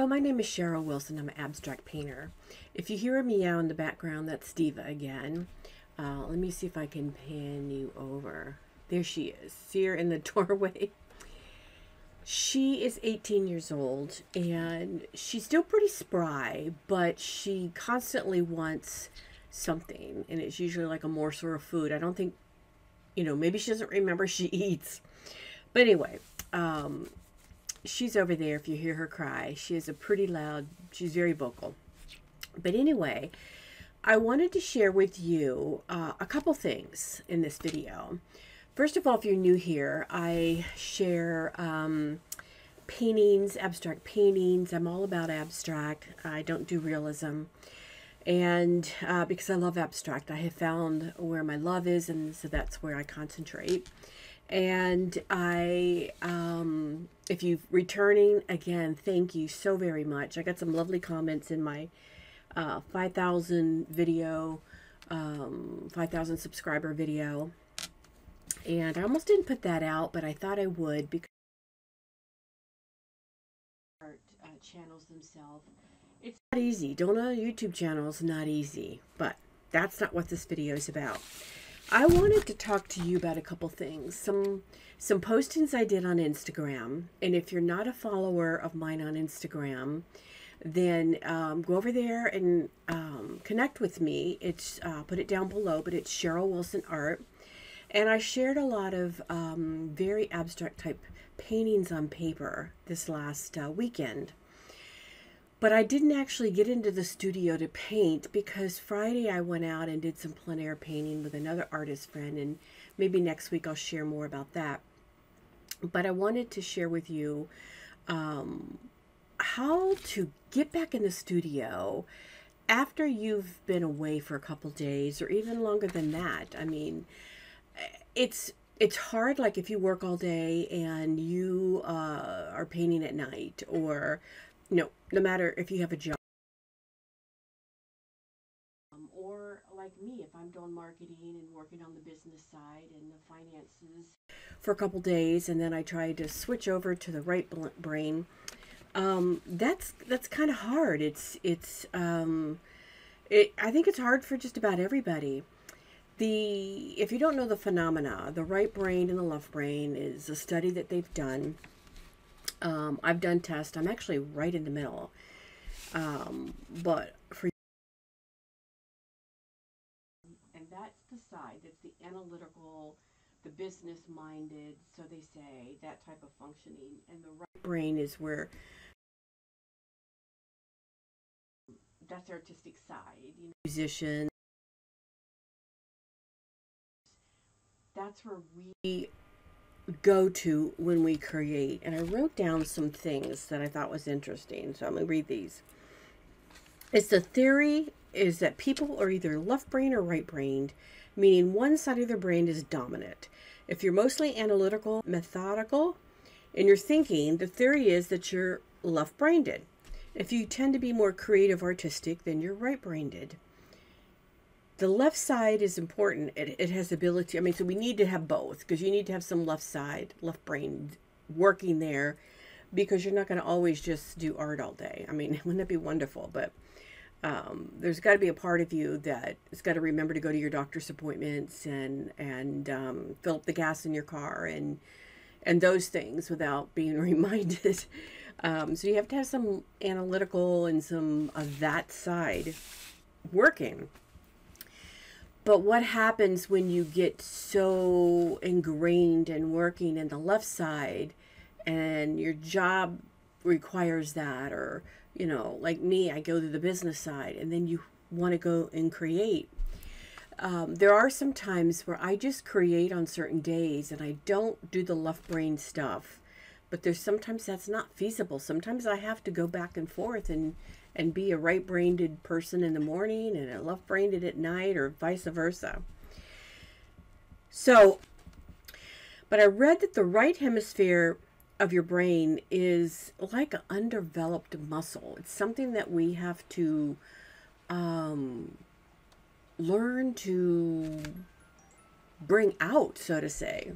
Hello, my name is Cheryl Wilson. I'm an abstract painter. If you hear a meow in the background, that's Diva again. Let me see if I can pan you over. There she is. See her in the doorway? She is 18 years old and she's still pretty spry, but she constantly wants something, and it's usually like a morsel of food. I don't think, maybe she doesn't remember she eats. But anyway, she's over there. If you hear her cry, she is she's very vocal. But anyway, I wanted to share with you a couple things in this video. First of all, if you're new here, I share paintings, abstract paintings. I'm all about abstract. I don't do realism. And because I love abstract, I have found where my love is, and so that's where I concentrate. And if you're returning, again, thank you so very much. I got some lovely comments in my 5,000 video, 5,000 subscriber video. And I almost didn't put that out, but I thought I would, because channels themselves, it's not easy. Doing a YouTube channel is not easy, but that's not what this video is about. I wanted to talk to you about a couple things, some postings I did on Instagram. And if you're not a follower of mine on Instagram, then go over there and connect with me. It's put it down below, but it's Cheryl Wilson Art. And I shared a lot of very abstract type paintings on paper this last weekend. But I didn't actually get into the studio to paint because Friday I went out and did some plein air painting with another artist friend, and maybe next week I'll share more about that. But I wanted to share with you how to get back in the studio after you've been away for a couple days, or even longer than that. I mean, it's hard, like if you work all day and you are painting at night, or no matter if you have a job, or like me, if I'm doing marketing and working on the business side and the finances for a couple days, and then I try to switch over to the right brain. That's kind of hard. I think it's hard for just about everybody. If you don't know the phenomena, the right brain and the left brain is a study that they've done. I've done tests. I'm actually right in the middle. But for and that's the side, that's the analytical, the business minded, so they say, that type of functioning. And the right brain is where that's the artistic side, musician. That's where we go to when we create. And I wrote down some things that I thought was interesting, so I'm going to read these. It's the theory is that people are either left brain or right brained, meaning one side of their brain is dominant. If you're mostly analytical, methodical in your thinking, the theory is that you're left brained. If you tend to be more creative, artistic, then you're right brained. The left side is important. It has ability. I mean, so we need to have both, because you need to have some left brain working there, because you're not going to always just do art all day. I mean, wouldn't that be wonderful? But there's got to be a part of you that has got to remember to go to your doctor's appointments and fill up the gas in your car and those things without being reminded. So you have to have some analytical and some of that side working. But what happens when you get so ingrained and working in the left side, and your job requires that, or, like me, I go to the business side, and then you want to go and create. There are some times where I just create on certain days, and I don't do the left brain stuff. But there's sometimes that's not feasible. Sometimes I have to go back and forth and be a right-brained person in the morning and a left-brained at night, or vice versa. So, but I read that the right hemisphere of your brain is like an undeveloped muscle. It's something that we have to learn to bring out, so to say.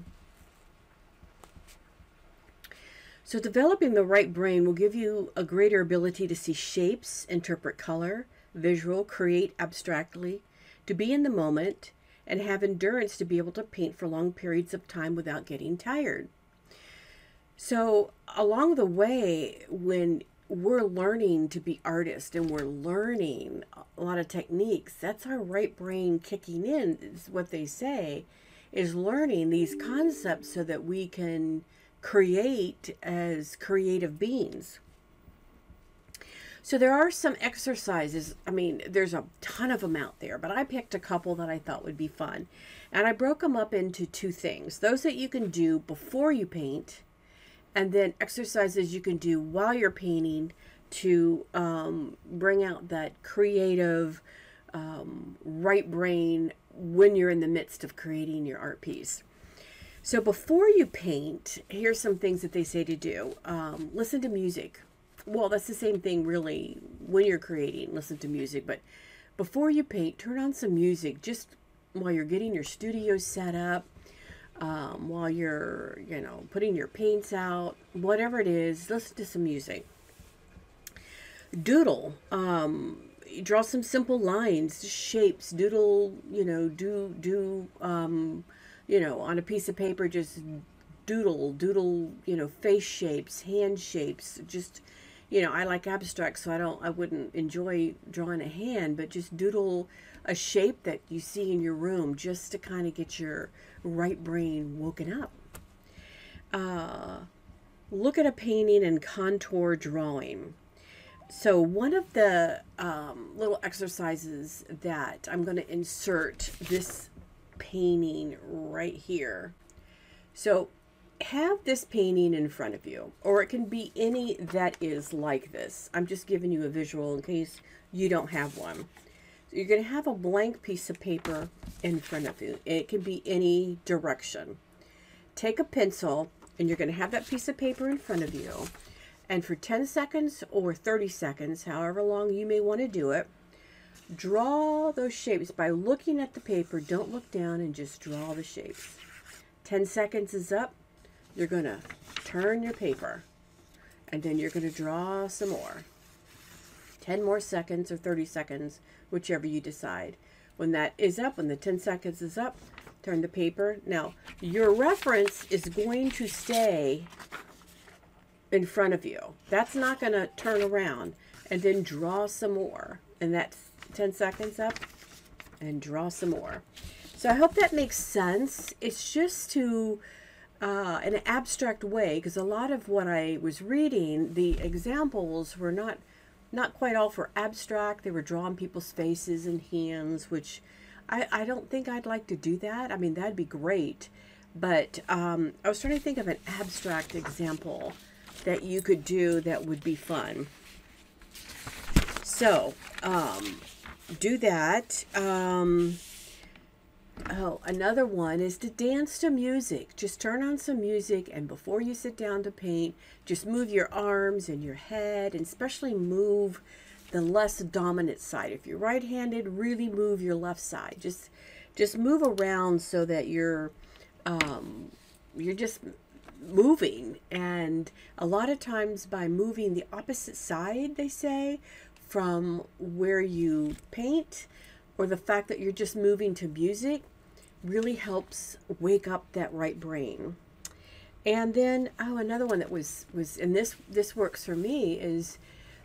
So developing the right brain will give you a greater ability to see shapes, interpret color, visual, create abstractly, to be in the moment, and have endurance to be able to paint for long periods of time without getting tired. So along the way, when we're learning to be artists and we're learning a lot of techniques, that's our right brain kicking in, is what they say, is learning these concepts so that we can create as creative beings. So there are some exercises. I mean, there's a ton of them out there, but I picked a couple that I thought would be fun. And I broke them up into two things. Those that you can do before you paint, and then exercises you can do while you're painting to bring out that creative right brain when you're in the midst of creating your art piece. So before you paint, here's some things that they say to do. Listen to music. Well, that's the same thing really when you're creating, listen to music. But before you paint, turn on some music just while you're getting your studio set up, while you're, putting your paints out, whatever it is, listen to some music. Doodle. Draw some simple lines, shapes, doodle, on a piece of paper, just doodle, face shapes, hand shapes, just, I like abstract, so I wouldn't enjoy drawing a hand, but just doodle a shape that you see in your room just to kind of get your right brain woken up. Look at a painting and contour drawing. So one of the little exercises that I'm going to insert this painting right here. So have this painting in front of you, or it can be any that is like this. I'm just giving you a visual in case you don't have one. So you're going to have a blank piece of paper in front of you. It can be any direction. Take a pencil, and you're going to have that piece of paper in front of you. And for 10 seconds or 30 seconds, however long you may want to do it, draw those shapes by looking at the paper. Don't look down, and just draw the shapes. 10 seconds is up. You're going to turn your paper, and then you're going to draw some more. 10 more seconds or 30 seconds, whichever you decide. When that is up, when the 10 seconds is up, turn the paper. Now, your reference is going to stay in front of you. That's not going to turn around. And then draw some more. And that's 10 seconds up, and draw some more. So I hope that makes sense. It's just to, in an abstract way, because a lot of what I was reading, the examples were not quite all for abstract. They were drawing people's faces and hands, which I don't think I'd like to do that. I mean, that'd be great. But I was trying to think of an abstract example that you could do that would be fun. So, do that. Another one is to dance to music. Just turn on some music, and before you sit down to paint, just move your arms and your head, and especially move the less dominant side. If you're right-handed, really move your left side. Just move around so that you're just moving. And a lot of times by moving the opposite side, they say, from where you paint, or the fact that you're just moving to music, really helps wake up that right brain. And then, another one that was and this works for me, is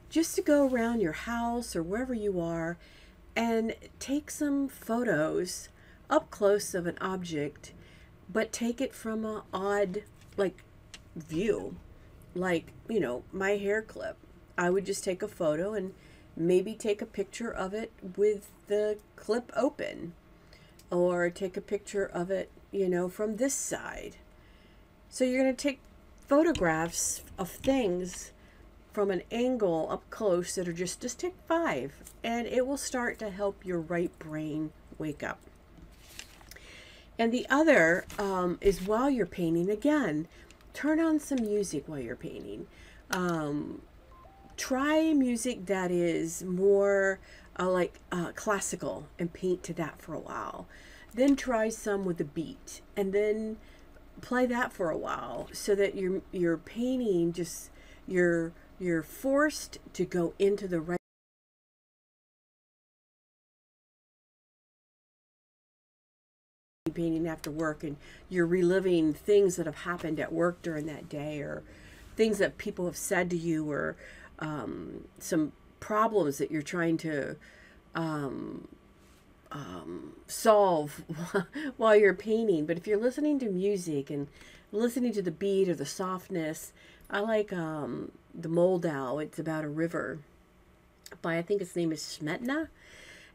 just to go around your house or wherever you are and take some photos up close of an object, but take it from an odd, view. Like, my hair clip. I would just take a photo and maybe take a picture of it with the clip open, or take a picture of it, from this side. So you're going to take photographs of things from an angle up close that are just take 5, and it will start to help your right brain wake up. And the other is while you're painting, again, turn on some music while you're painting. Try music that is more classical, and paint to that for a while. Then try some with a beat, and then play that for a while so that your painting just, you're forced to go into the right painting after work, and you're reliving things that have happened at work during that day, or things that people have said to you, or some problems that you're trying to solve while you're painting. But if you're listening to music and listening to the beat or the softness, I like the Moldau. It's about a river by, I think its name is Smetna,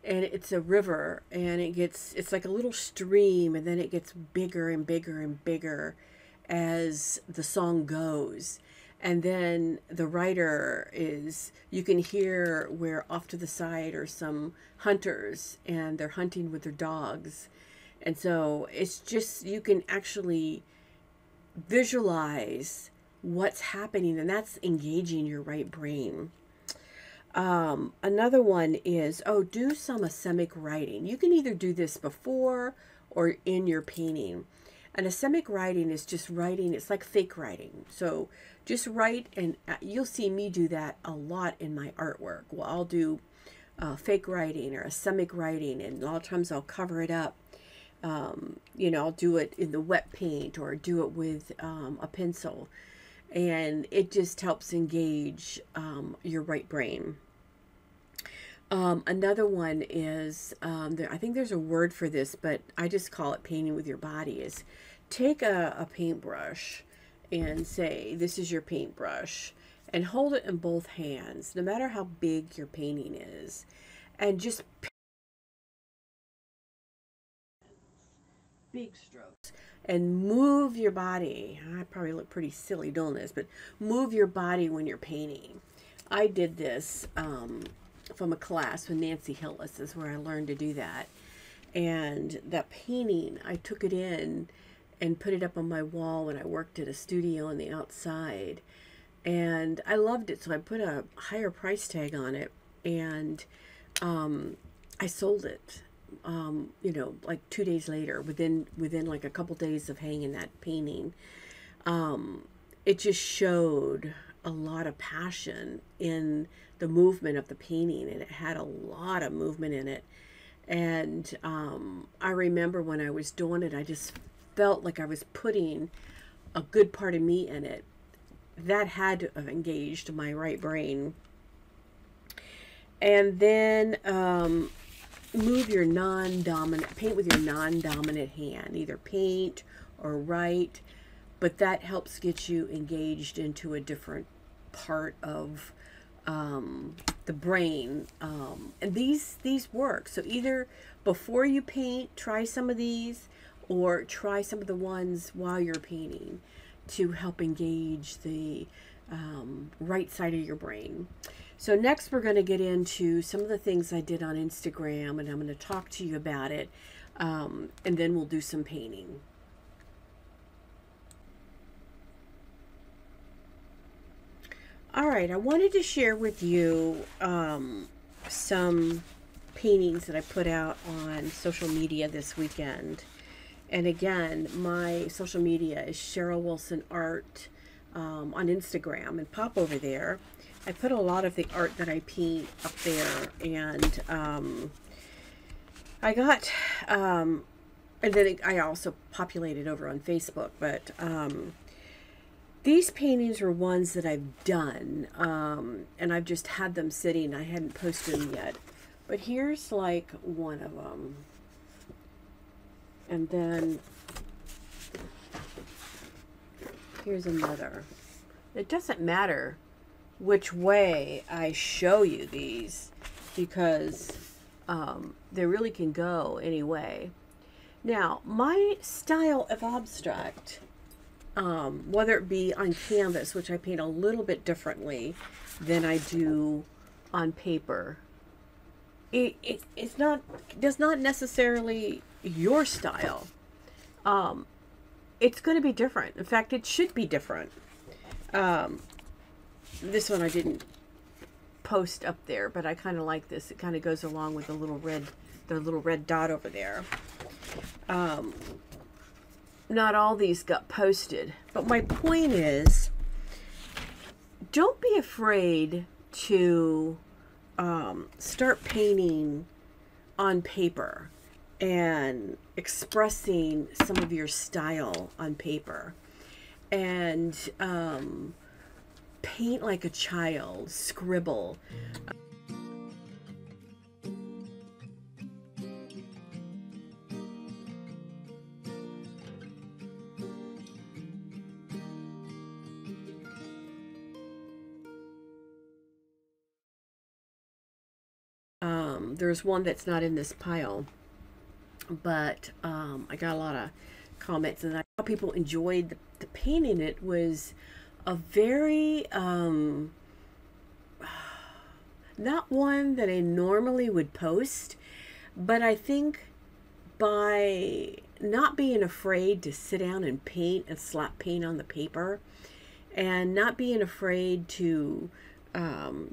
and it's a river, and it's like a little stream, and then it gets bigger and bigger and bigger as the song goes. And then the writer is, you can hear where off to the side are some hunters, and they're hunting with their dogs. And so it's just, you can actually visualize what's happening, and that's engaging your right brain. Another one is, do some asemic writing. You can either do this before or in your painting. An asemic writing is just writing. It's like fake writing. So just write, and you'll see me do that a lot in my artwork. Well, I'll do fake writing or asemic writing, and a lot of times I'll cover it up. I'll do it in the wet paint, or do it with a pencil. And it just helps engage your right brain. Another one is, I think there's a word for this, but I just call it painting with your body, is take a paintbrush and say, this is your paintbrush, and hold it in both hands, no matter how big your painting is, and just big strokes, and move your body. I probably look pretty silly doing this, but move your body when you're painting. I did this from a class with Nancy Hillis, is where I learned to do that. And that painting, I took it in and put it up on my wall when I worked at a studio on the outside. And I loved it, so I put a higher price tag on it, and I sold it. Like 2 days later, within like a couple days of hanging that painting. It just showed a lot of passion in the movement of the painting, and it had a lot of movement in it. And I remember when I was doing it, I just felt like I was putting a good part of me in it. That had to have engaged my right brain. And then move your non-dominant, paint with your non-dominant hand, either paint or write, but that helps get you engaged into a different part of the brain. And these work. So either before you paint, try some of these, or try some of the ones while you're painting to help engage the right side of your brain. So next we're going to get into some of the things I did on Instagram, and I'm going to talk to you about it, and then we'll do some painting. All right, I wanted to share with you some paintings that I put out on social media this weekend. And again, my social media is Cheryl Wilson Art on Instagram, and pop over there. I put a lot of the art that I paint up there, and I got, and then I also populated over on Facebook, but these paintings are ones that I've done, and I've just had them sitting. I hadn't posted them yet, but here's like one of them. And then here's another. It doesn't matter which way I show you these, because they really can go any way. Now, my style of abstract, whether it be on canvas, which I paint a little bit differently than I do on paper, it's not, does not necessarily your style. It's going to be different. In fact, it should be different. This one I didn't post up there, but I kind of like this. It kind of goes along with the little red dot over there. not all these got posted. But my point is, don't be afraid to start painting on paper and expressing some of your style on paper, and paint like a child, scribble. There's one that's not in this pile, but I got a lot of comments, and how people enjoyed the painting. It was a very not one that I normally would post, but I think by not being afraid to sit down and paint and slap paint on the paper, and not being afraid to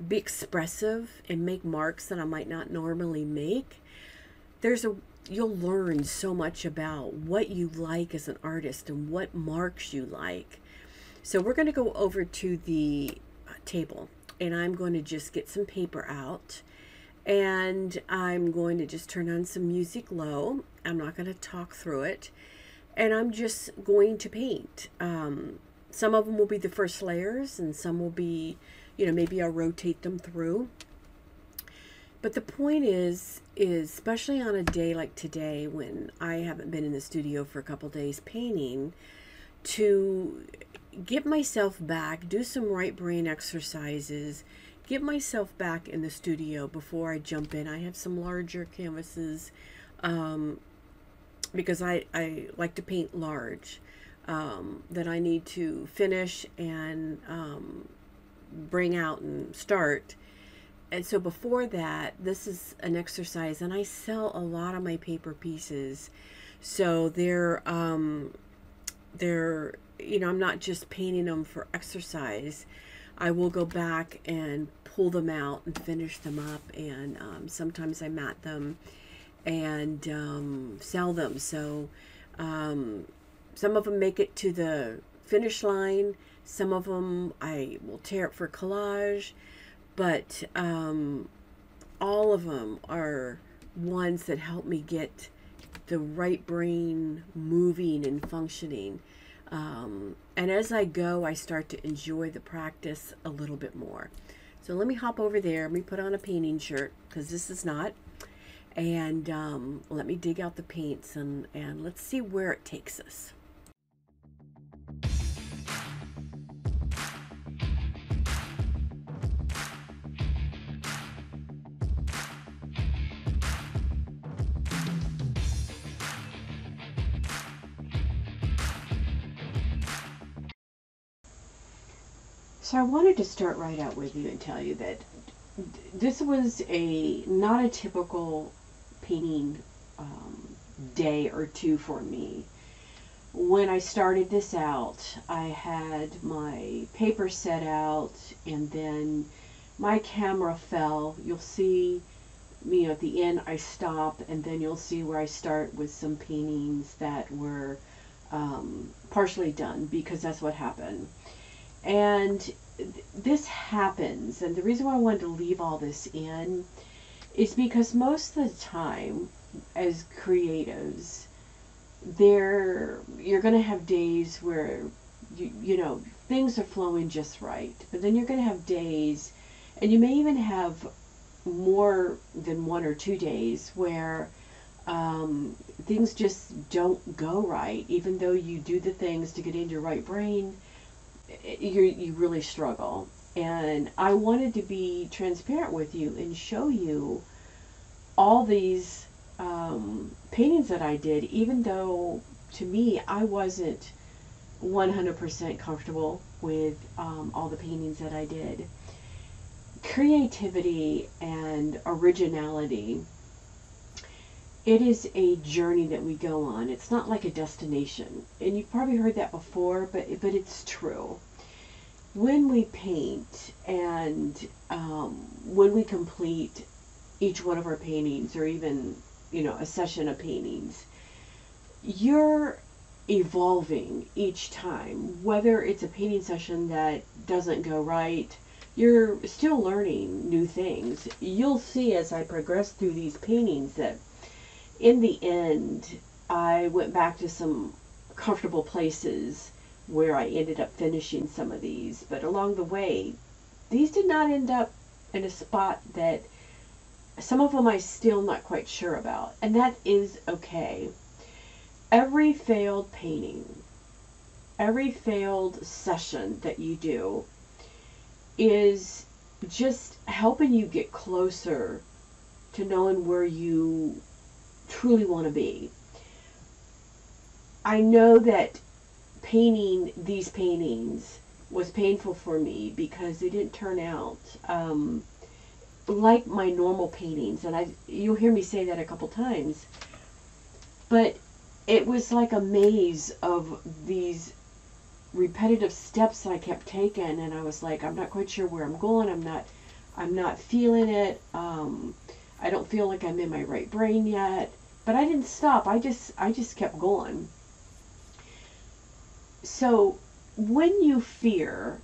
be expressive and make marks that I might not normally make, you'll learn so much about what you like as an artist and what marks you like. So we're going to go over to the table, and I'm going to just get some paper out, and I'm going to just turn on some music low. I'm not going to talk through it, and I'm just going to paint. Some of them will be the first layers, and some will be, maybe I'll rotate them through. But the point is especially on a day like today, when I haven't been in the studio for a couple days painting, to get myself back, do some right brain exercises, get myself back in the studio before I jump in. I have some larger canvases because I like to paint large, that I need to finish and bring out and start. And so before that, this is an exercise, and I sell a lot of my paper pieces, so they're I'm not just painting them for exercise. I will go back and pull them out and finish them up, and sometimes I mat them and sell them. So some of them make it to the finish line, some of them I will tear up for collage, but all of them are ones that help me get the right brain moving and functioning. And as I go, I start to enjoy the practice a little bit more. So let me hop over there. Let me put on a painting shirt, because this is not. And let me dig out the paints, and let's see where it takes us. So I wanted to start right out with you and tell you that this was not a typical painting day or two for me. When I started this out, I had my paper set out, and then my camera fell. You'll see me at the end, I stop, and then you'll see where I start with some paintings that were partially done, because that's what happened. And this happens, and the reason why I wanted to leave all this in is because most of the time, as creatives, you're going to have days where things are flowing just right, but then you're going to have days, and you may even have more than 1 or 2 days, where things just don't go right. Even though you do the things to get into your right brain, you really struggle. And I wanted to be transparent with you and show you all these paintings that I did, even though to me I wasn't 100% comfortable with all the paintings that I did. Creativity and originality, it is a journey that we go on. It's not like a destination. And you've probably heard that before, but it's true. When we paint, and when we complete each one of our paintings, or even a session of paintings, you're evolving each time. Whether it's a painting session that doesn't go right, you're still learning new things. You'll see as I progress through these paintings that in the end, I went back to some comfortable places where I ended up finishing some of these. But along the way, these did not end up in a spot that some of them I'm still not quite sure about. And that is okay. Every failed painting, every failed session that you do is just helping you get closer to knowing where you truly want to be. I know that painting these paintings was painful for me because they didn't turn out like my normal paintings, and you'll hear me say that a couple times, but it was like a maze of these repetitive steps that I kept taking, and I was like, I'm not quite sure where I'm going. I'm not feeling it. I don't feel like I'm in my right brain yet. But I didn't stop. I just kept going. So when you fear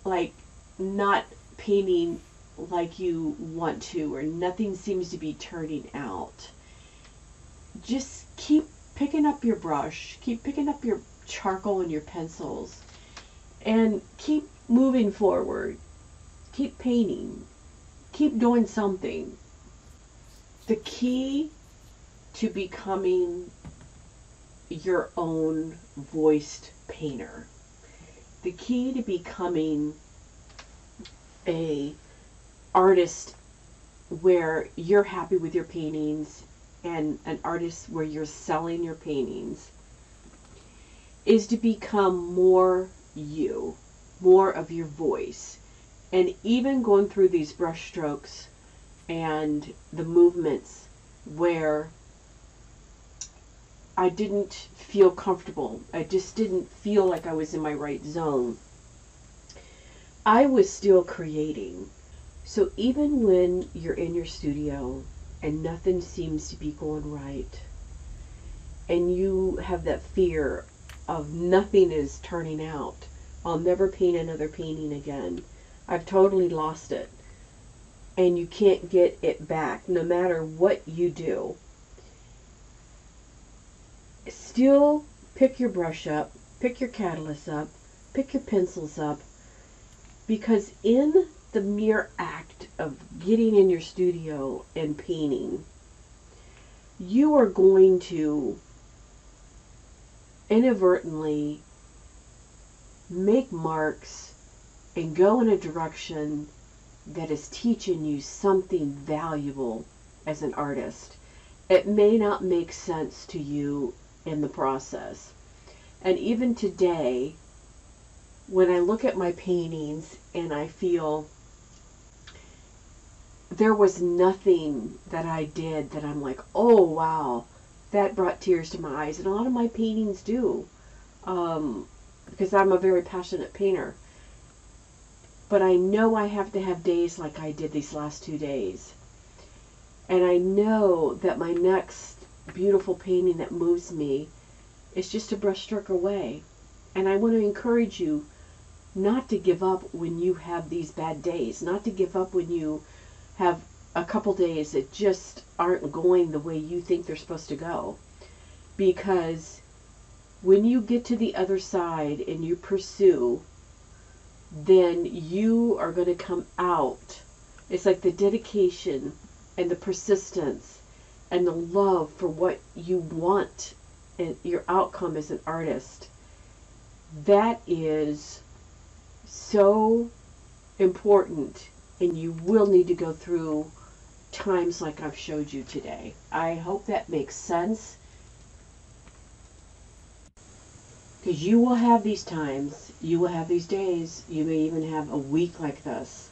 like not painting like you want to, or nothing seems to be turning out, just keep picking up your brush, keep picking up your charcoal and your pencils, and keep moving forward. Keep painting. Keep doing something. The key to becoming your own voiced painter, the key to becoming a artist where you're happy with your paintings, and an artist where you're selling your paintings, is to become more you, more of your voice. And even going through these brush strokes and the movements where I didn't feel comfortable, I just didn't feel like I was in my right zone, I was still creating. So even when you're in your studio and nothing seems to be going right, and you have that fear of nothing is turning out, I'll never paint another painting again, I've totally lost it, and you can't get it back no matter what you do, still pick your brush up, pick your catalyst up, pick your pencils up, because in the mere act of getting in your studio and painting, you are going to inadvertently make marks and go in a direction that is teaching you something valuable as an artist. It may not make sense to you in the process. And even today, when I look at my paintings and I feel there was nothing that I did that I'm like, oh wow, that brought tears to my eyes. And a lot of my paintings do, because I'm a very passionate painter. But I know I have to have days like I did these last 2 days. And I know that my next beautiful painting that moves me is just a brush stroke away. And I want to encourage you not to give up when you have these bad days, not to give up when you have a couple days that just aren't going the way you think they're supposed to go. Because when you get to the other side and you pursue, then you are going to come out. It's like the dedication and the persistence and the love for what you want and your outcome as an artist. That is so important, and you will need to go through times like I've showed you today. I hope that makes sense, because you will have these times, you will have these days, you may even have a week like this.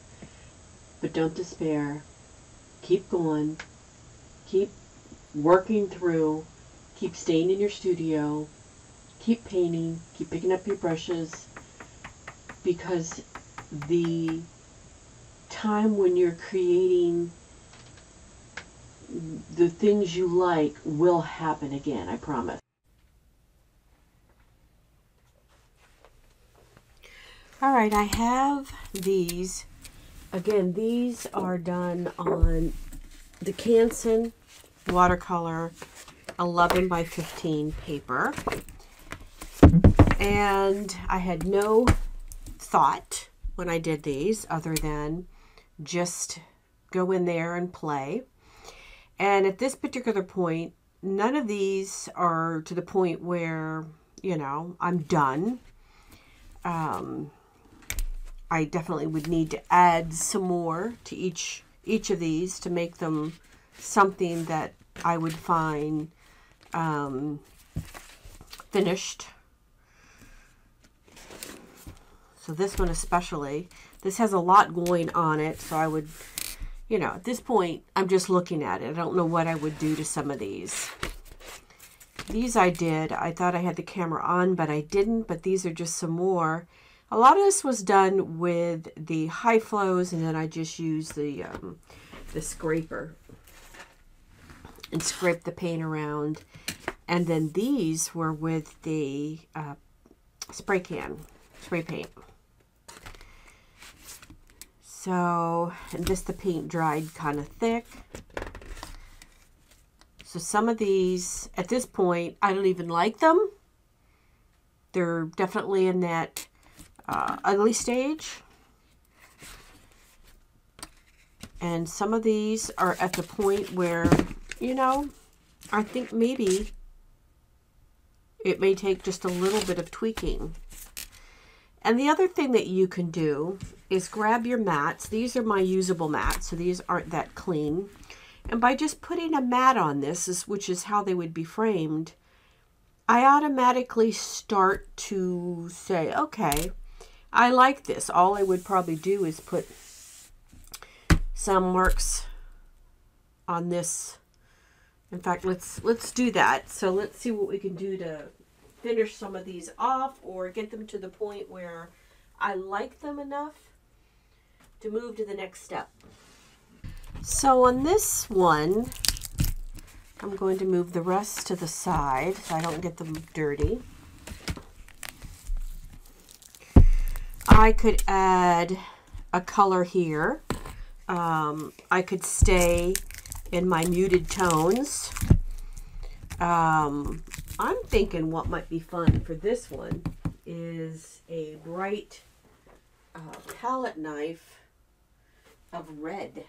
But don't despair. Keep going. Keep working through. Keep staying in your studio. Keep painting. Keep picking up your brushes. Because the time when you're creating the things you like will happen again, I promise. All right, I have these. Again, these are done on the Canson watercolor 11 by 15 paper. And I had no thought when I did these other than just go in there and play. And at this particular point, none of these are to the point where, you know, I'm done. I definitely would need to add some more to each of these to make them something that I would find finished. So this one especially, this has a lot going on it, so I would, you know, at this point, I'm just looking at it. I don't know what I would do to some of these. These I did. I thought I had the camera on, but I didn't, but these are just some more. A lot of this was done with the high flows, and then I just used the scraper and scraped the paint around. And then these were with the spray paint. So, and just the paint dried kind of thick. So some of these, at this point, I don't even like them. They're definitely in that ugly stage. And some of these are at the point where, you know, I think maybe it may take just a little bit of tweaking. And the other thing that you can do is grab your mats. These are my usable mats, so these aren't that clean. And by just putting a mat on this, which is how they would be framed, I automatically start to say, okay, I like this. All I would probably do is put some marks on this. In fact, let's do that. So let's see what we can do to finish some of these off or get them to the point where I like them enough to move to the next step. So on this one, I'm going to move the rest to the side so I don't get them dirty. I could add a color here. I could stay in my muted tones. I'm thinking what might be fun for this one is a bright palette knife of red.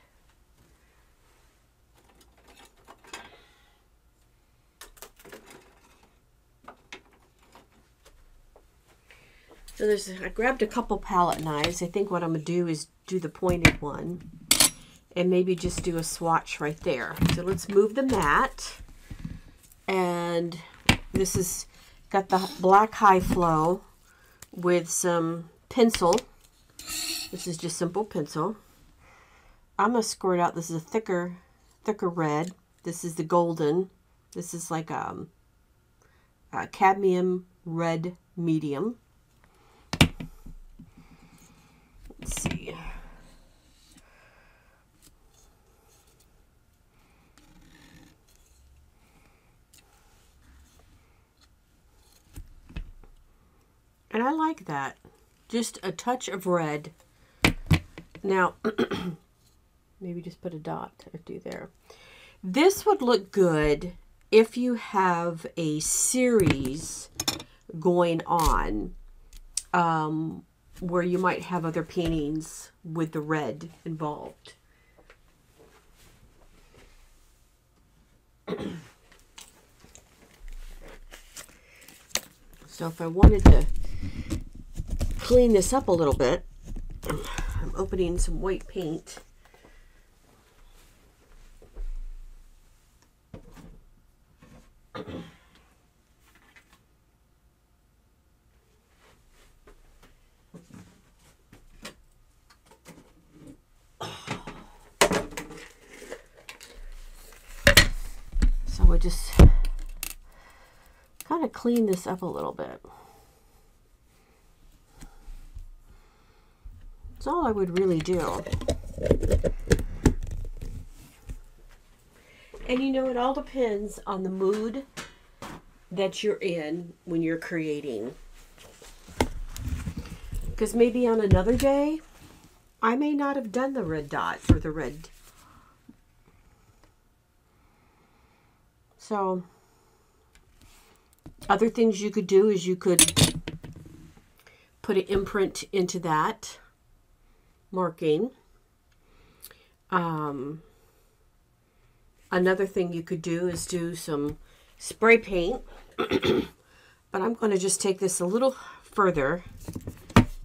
So I grabbed a couple palette knives. I think what I'm going to do is do the pointed one and maybe just do a swatch right there. So let's move the mat. And this is got the black high flow with some pencil. This is just simple pencil. I'm going to squirt out. This is a thicker red. This is the golden. This is like a cadmium red medium. Let's see. And I like that. Just a touch of red. Now, maybe just put a dot or two there. This would look good if you have a series going on where you might have other paintings with the red involved. So if I wanted to clean this up a little bit, I'm opening some white paint. So I just kind of clean this up a little bit. That's all I would really do. And you know, it all depends on the mood that you're in when you're creating. Because maybe on another day, I may not have done the red dots or the red. So, other things you could do is you could put an imprint into that marking. Another thing you could do is do some spray paint. But I'm going to just take this a little further.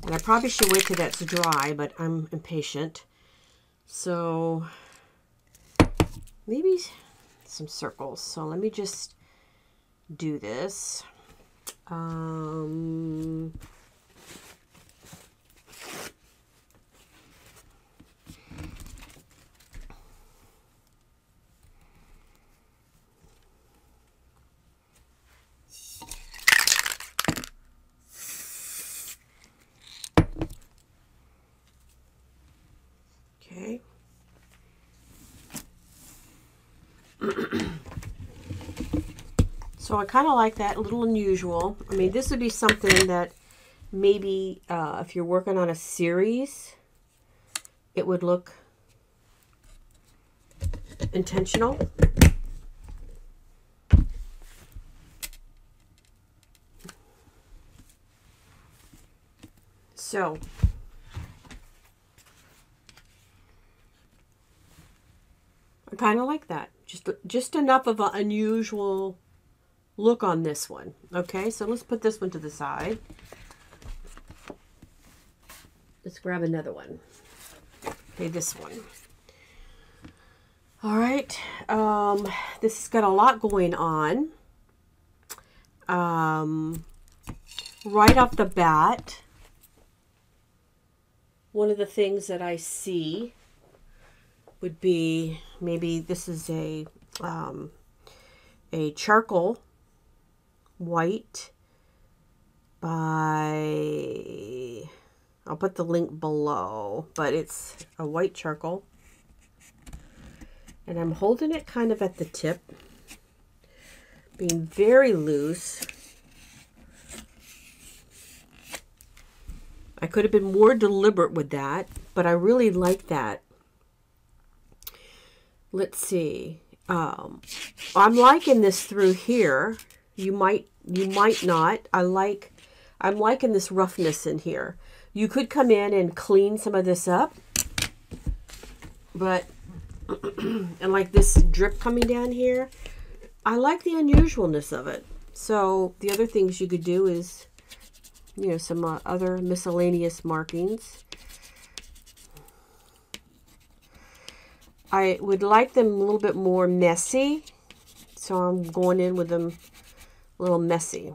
And I probably should wait till that's dry, but I'm impatient. So maybe some circles. So let me just do this. Okay. So I kind of like that, a little unusual. I mean, this would be something that maybe if you're working on a series, it would look intentional. So I kind of like that. Just enough of an unusual look on this one. Okay, so let's put this one to the side. Let's grab another one. Okay, this one. All right, this has got a lot going on. Right off the bat, one of the things that I see would be maybe this is a charcoal white by, I'll put the link below, but it's a white charcoal. And I'm holding it kind of at the tip, being very loose. I could have been more deliberate with that, but I really like that. Let's see. I'm liking this through here. You might not. I'm liking this roughness in here. You could come in and clean some of this up, but and like this drip coming down here, I like the unusualness of it. So the other things you could do is, you know, some other miscellaneous markings. I would like them a little bit more messy, so I'm going in with them a little messy.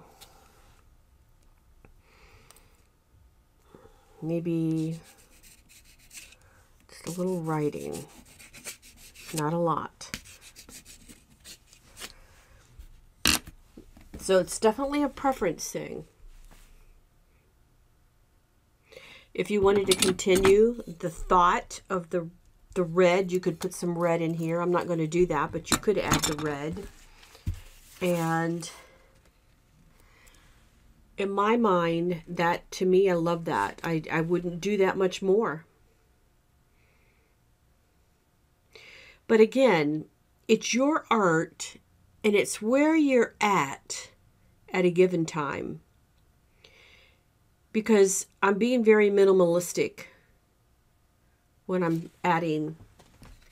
Maybe just a little writing, not a lot. So it's definitely a preference thing. If you wanted to continue the thought of the red, you could put some red in here. I'm not going to do that, but you could add the red. And in my mind, that to me, I love that. I wouldn't do that much more. But again, it's your art, and it's where you're at a given time. Because I'm being very minimalistic when I'm adding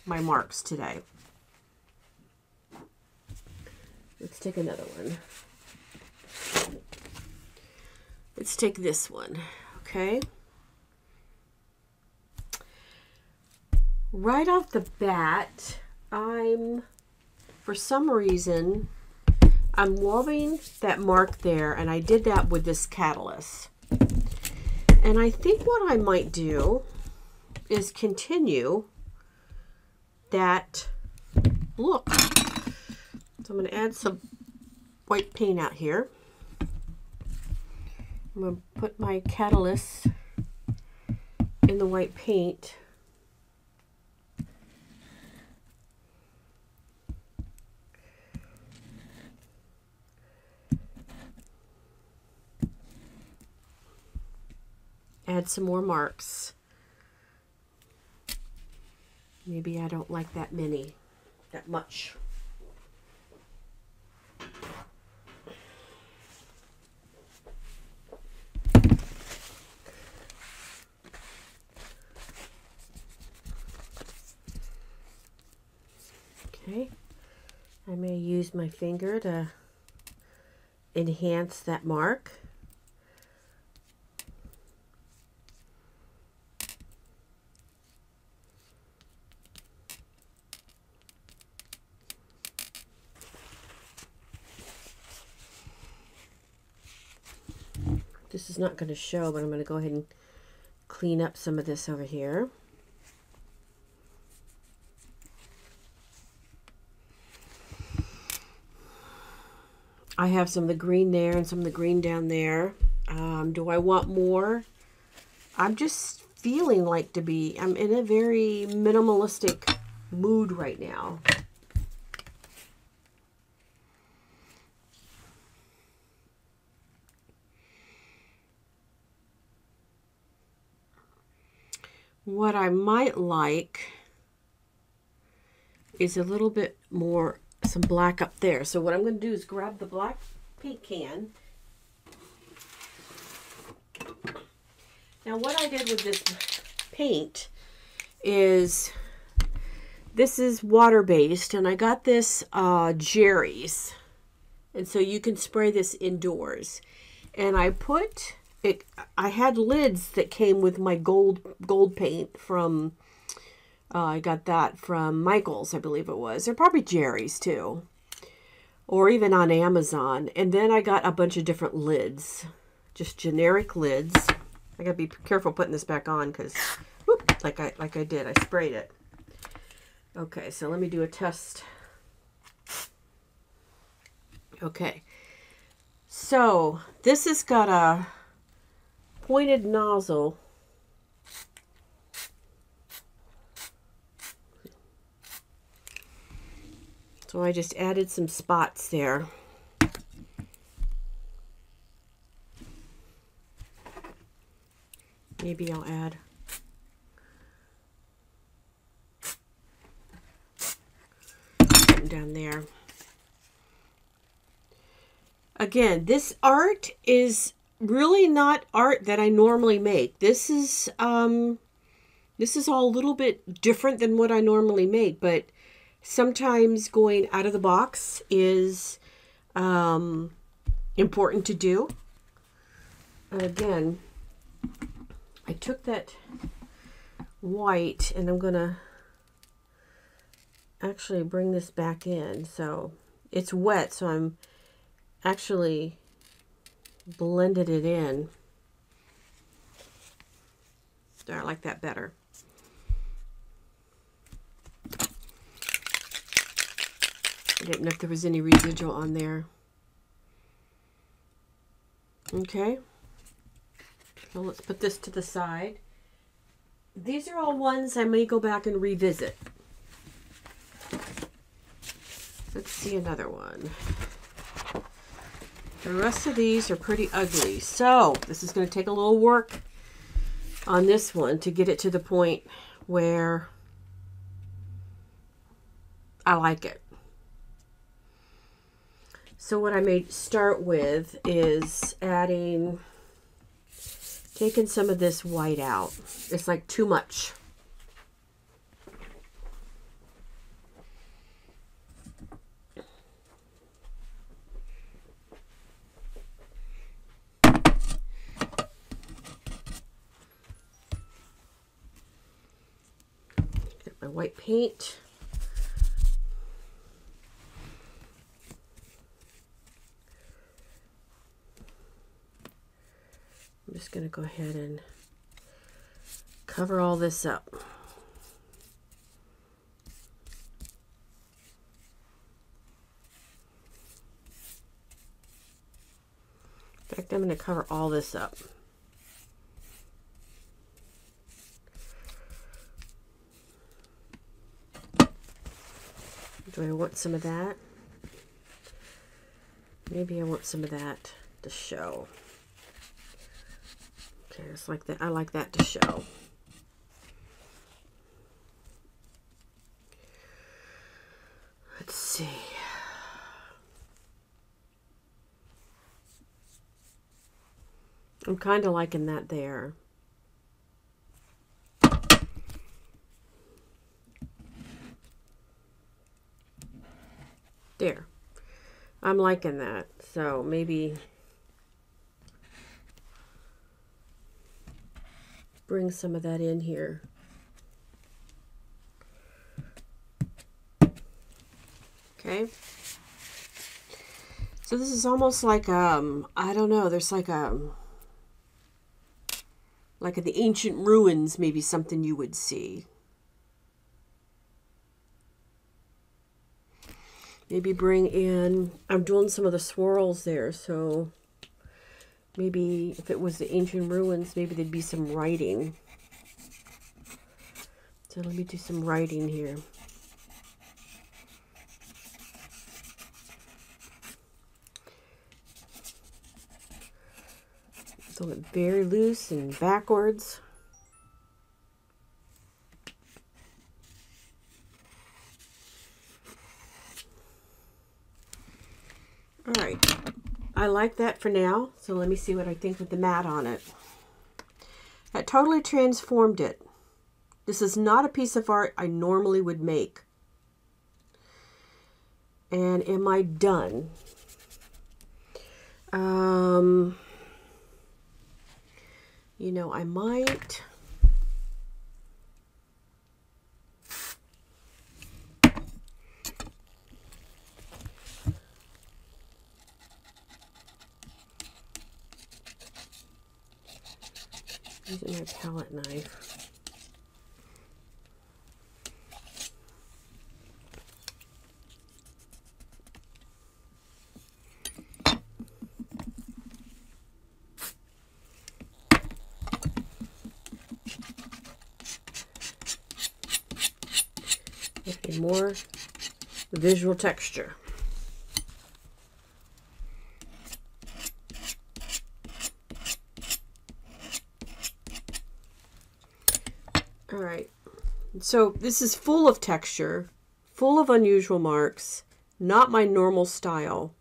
my marks today. Let's take another one. Let's take this one, okay? Right off the bat, for some reason, I'm loving that mark there, and I did that with this catalyst. And I think what I might do is continue that look. So I'm going to add some white paint out here. I'm going to put my catalyst in the white paint. add some more marks. Maybe I don't like that much. Okay, I may use my finger to enhance that mark. This is not going to show, but I'm going to go ahead and clean up some of this over here. I have some of the green there and some of the green down there. Do I want more? I'm just feeling like I'm in a very minimalistic mood right now. What I might like is a little bit more, some black up there. So what I'm going to do is grab the black paint can. Now what I did with this paint is, this is water-based, and I got this Jerry's. And so you can spray this indoors. And I put it, I had lids that came with my gold paint from, I got that from Michael's, I believe it was. They're probably Jerry's too, or even on Amazon. And then I got a bunch of different lids, just generic lids. I gotta be careful putting this back on because, like I did, I sprayed it. Okay, so let me do a test. Okay, so this has got a pointed nozzle. So I just added some spots there. Maybe I'll add something down there. Again, this art is really not art that I normally make. This is all a little bit different than what I normally make, but sometimes going out of the box is important to do. And again, I took that white and I'm gonna actually bring this back in. So it's wet, so I'm actually blended it in. There, I like that better. I didn't know if there was any residual on there. Okay. So let's put this to the side. These are all ones I may go back and revisit. Let's see another one. The rest of these are pretty ugly. So this is going to take a little work on this one to get it to the point where I like it. So what I may start with is taking some of this white out. It's like too much. Get my white paint. I'm just going to go ahead and cover all this up. In fact, I'm going to cover all this up. Do I want some of that? Maybe I want some of that to show. Okay, it's like that. I like that to show. Let's see. I'm kind of liking that there. There. I'm liking that. So maybe bring some of that in here. Okay. So this is almost like, I don't know, there's like at the ancient ruins, maybe something you would see. Maybe bring in, I'm doing some of the swirls there, so maybe if it was the ancient ruins, maybe there'd be some writing. So let me do some writing here. So it's very loose and backwards. All right, I like that for now. So let me see what I think with the matte on it. That totally transformed it. This is not a piece of art I normally would make. And am I done? You know, I might. Using my palette knife. Get more visual texture. All right, so this is full of texture, full of unusual marks, not my normal style.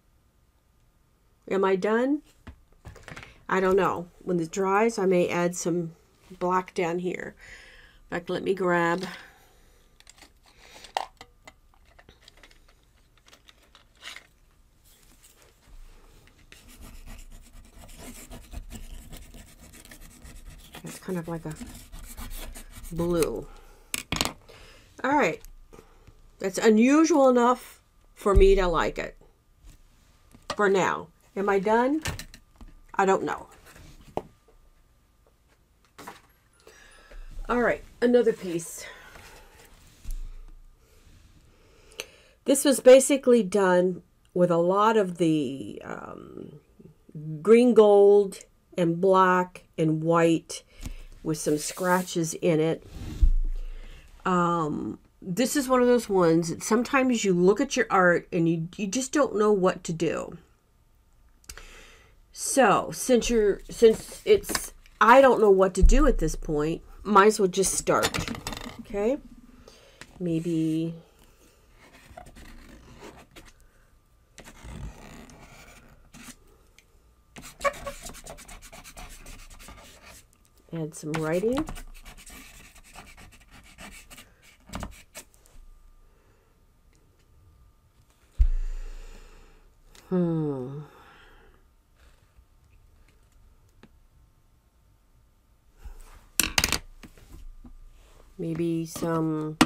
Am I done? I don't know. When it dries, I may add some black down here. In fact, let me grab it's kind of like a blue. All right, that's unusual enough for me to like it for now. Am I done? I don't know. All right, another piece. This was basically done with a lot of the green gold and black and white with some scratches in it. This is one of those ones that sometimes you look at your art and you just don't know what to do. So since it's I don't know what to do at this point, might as well just start. Okay, maybe add some writing. Maybe some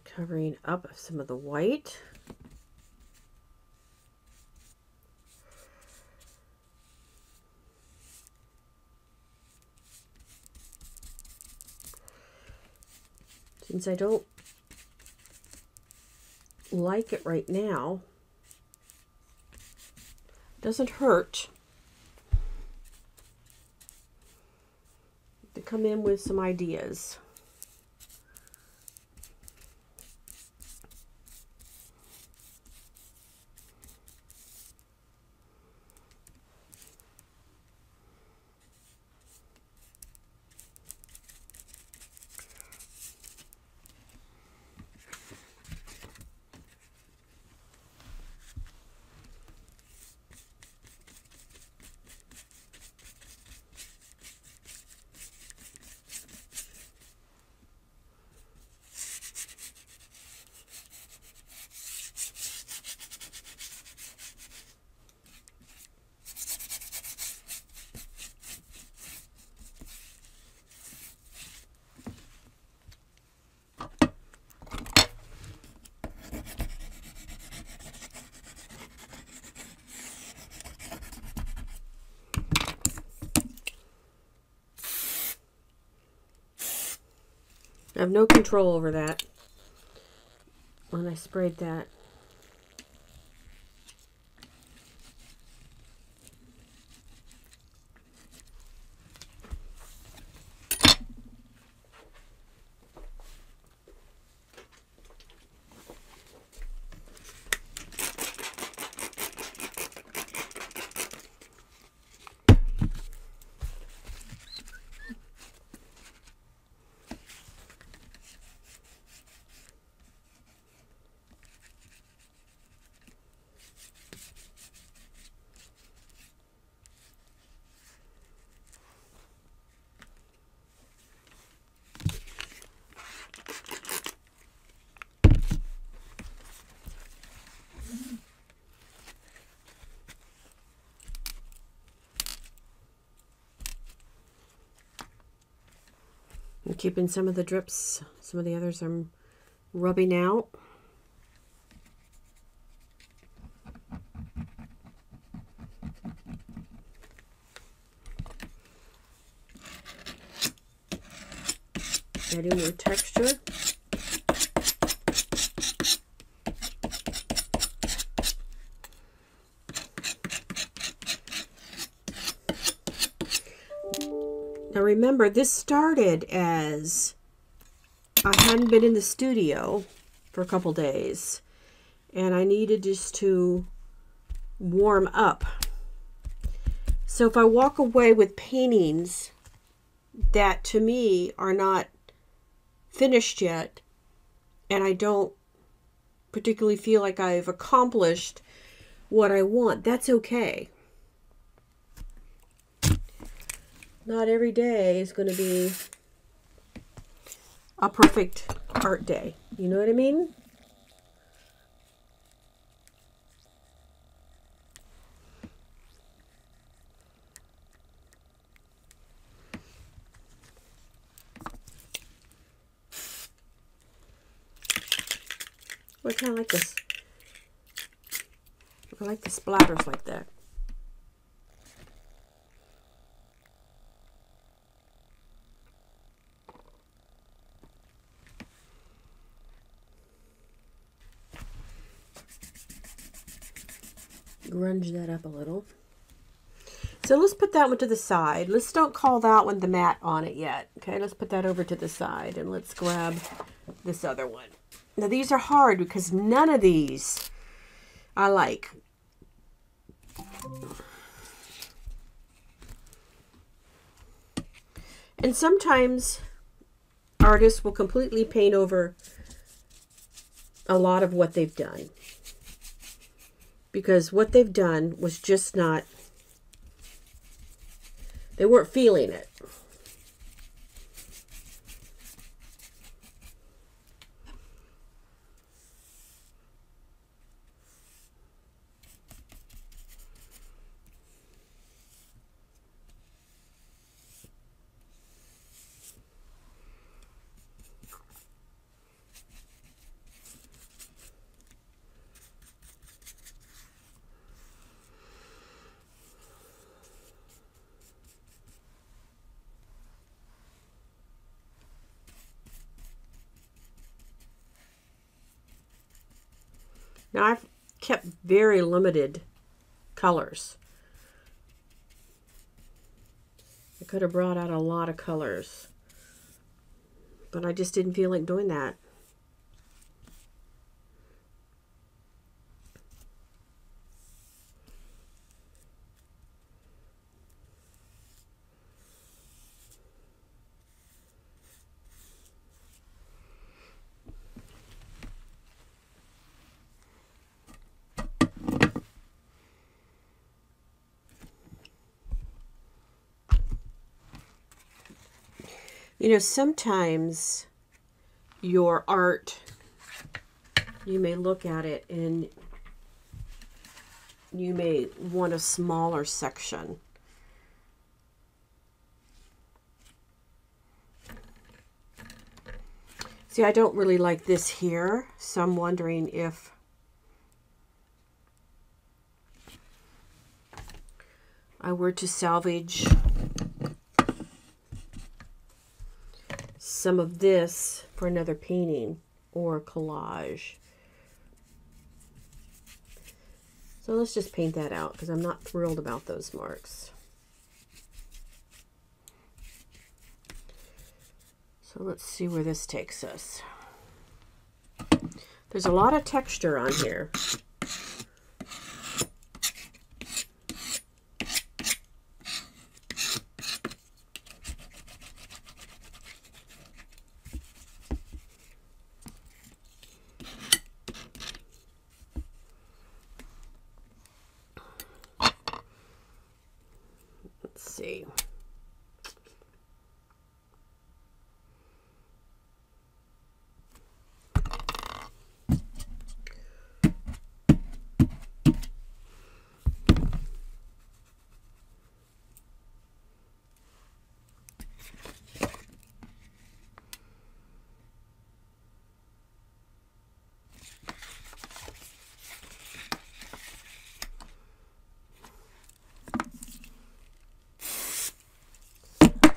covering up some of the white. Since I don't like it right now, doesn't hurt to come in with some ideas. have no control over that when I sprayed that. I'm keeping some of the drips, some of the others I'm rubbing out. Adding more texture. Now remember, this started as I hadn't been in the studio for a couple days, and I needed just to warm up. So if I walk away with paintings that to me are not finished yet, and I don't particularly feel like I've accomplished what I want, that's okay. Not every day is going to be a perfect art day. You know what I mean? I kind of like this. I like the splatters like that. Grunge that up a little. So let's put that one to the side. Let's don't call that one the matte on it yet. Okay, let's put that over to the side and let's grab this other one. Now these are hard because none of these I like. And sometimes artists will completely paint over a lot of what they've done, because what they've done was just not, they weren't feeling it. Now I've kept very limited colors. I could have brought out a lot of colors, but I just didn't feel like doing that. You know, sometimes your art, you may look at it and you may want a smaller section. See, I don't really like this here, so I'm wondering if I were to salvage some of this for another painting or collage. So let's just paint that out because I'm not thrilled about those marks. So let's see where this takes us. There's a lot of texture on here. Let's see.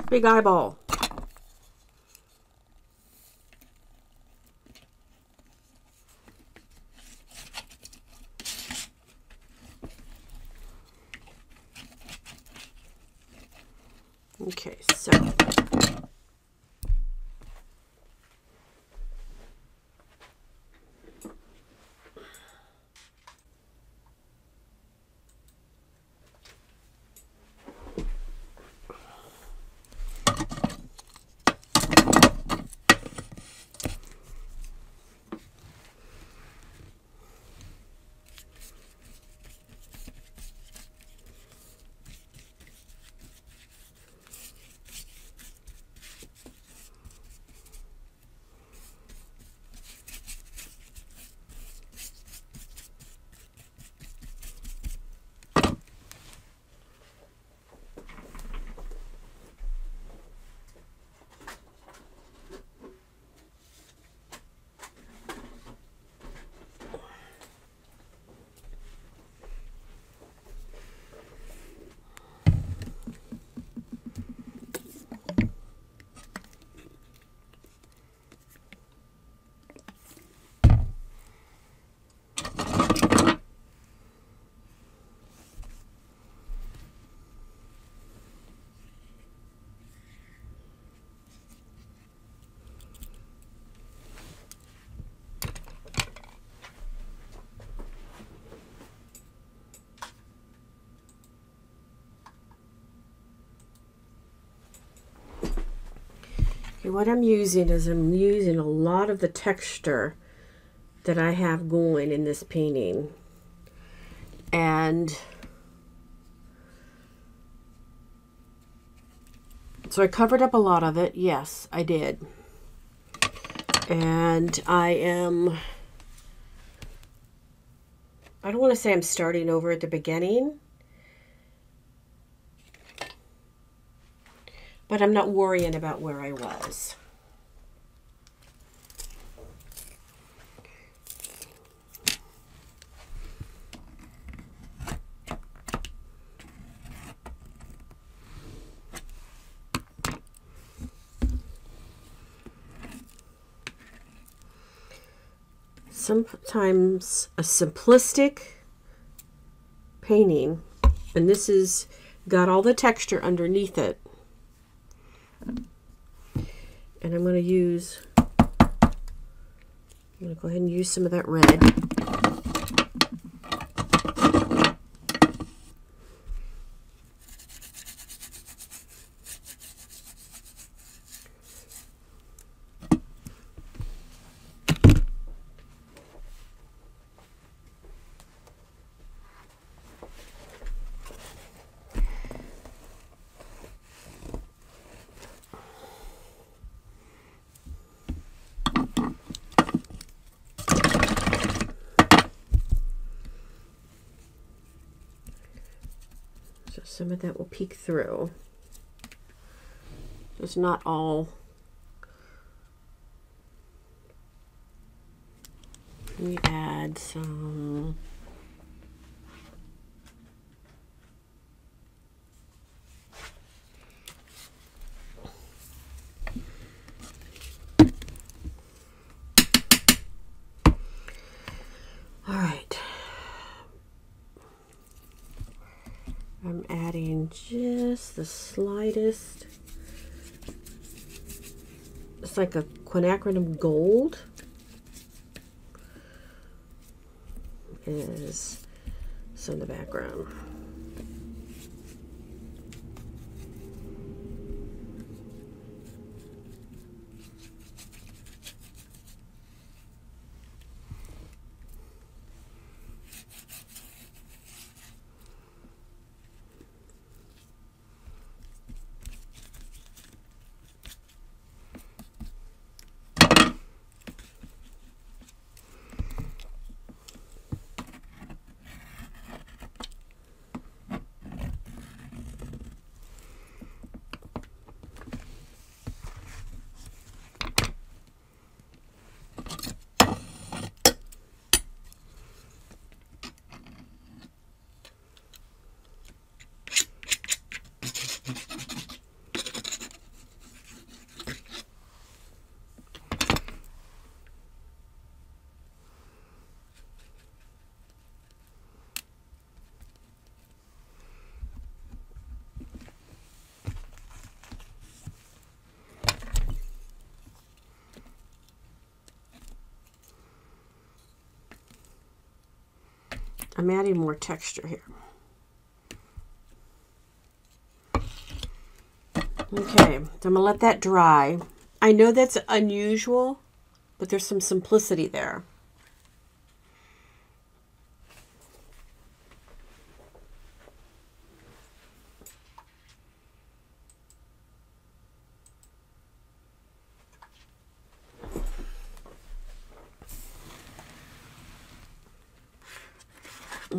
Big eyeball. Okay, so what I'm using is I'm using a lot of the texture that I have going in this painting. And so I covered up a lot of it. Yes, I did. And I don't want to say I'm starting over at the beginning, but I'm not worrying about where I was. Sometimes a simplistic painting, and this is got all the texture underneath it. And I'm going to go ahead and use some of that red. Some of that will peek through. It's not all. Let me add some. I'm adding just the slightest. It's like a quinacridone gold is some in the background. I'm adding more texture here. Okay, so I'm gonna let that dry. I know that's unusual, but there's some simplicity there.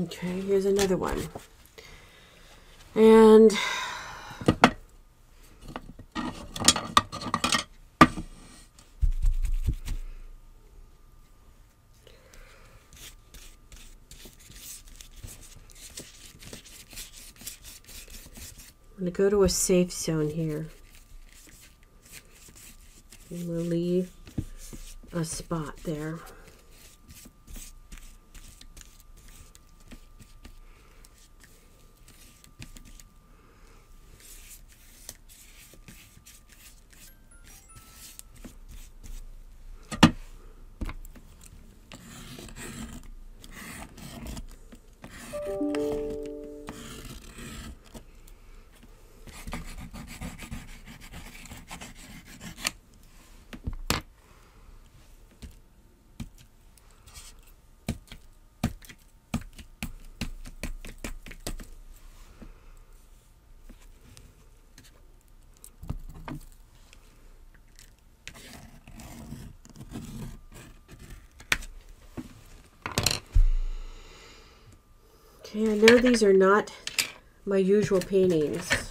Okay, here's another one. And I'm going to go to a safe zone here. And we'll leave a spot there. Okay, I know these are not my usual paintings.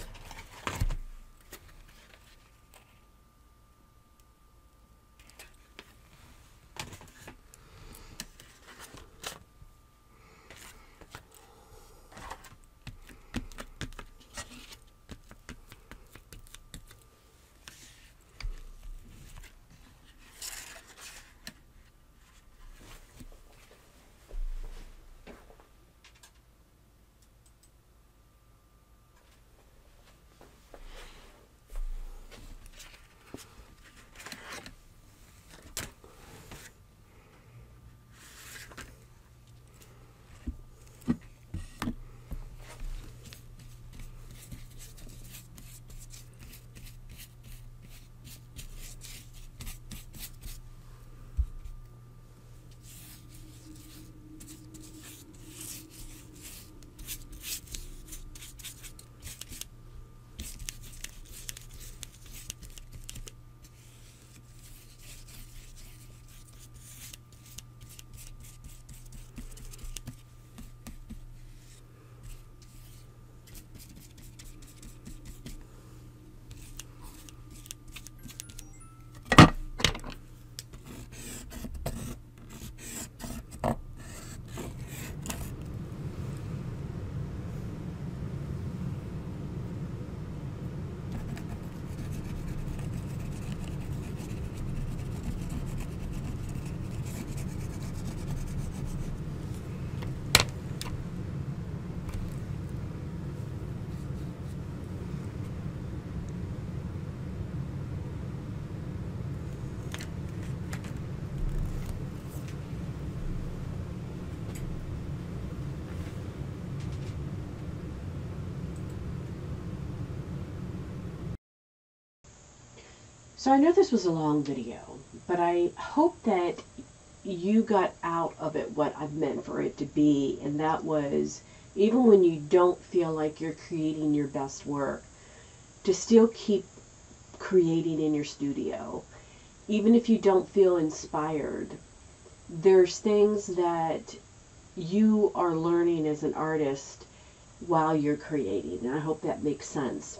So I know this was a long video, but I hope that you got out of it what I've meant for it to be, and that was, even when you don't feel like you're creating your best work, to still keep creating in your studio. Even if you don't feel inspired, there's things that you are learning as an artist while you're creating, and I hope that makes sense.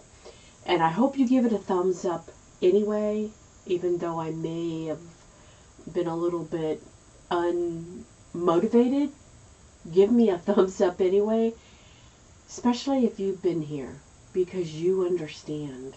And I hope you give it a thumbs up anyway, even though I may have been a little bit unmotivated. Give me a thumbs up anyway, especially if you've been here, because you understand.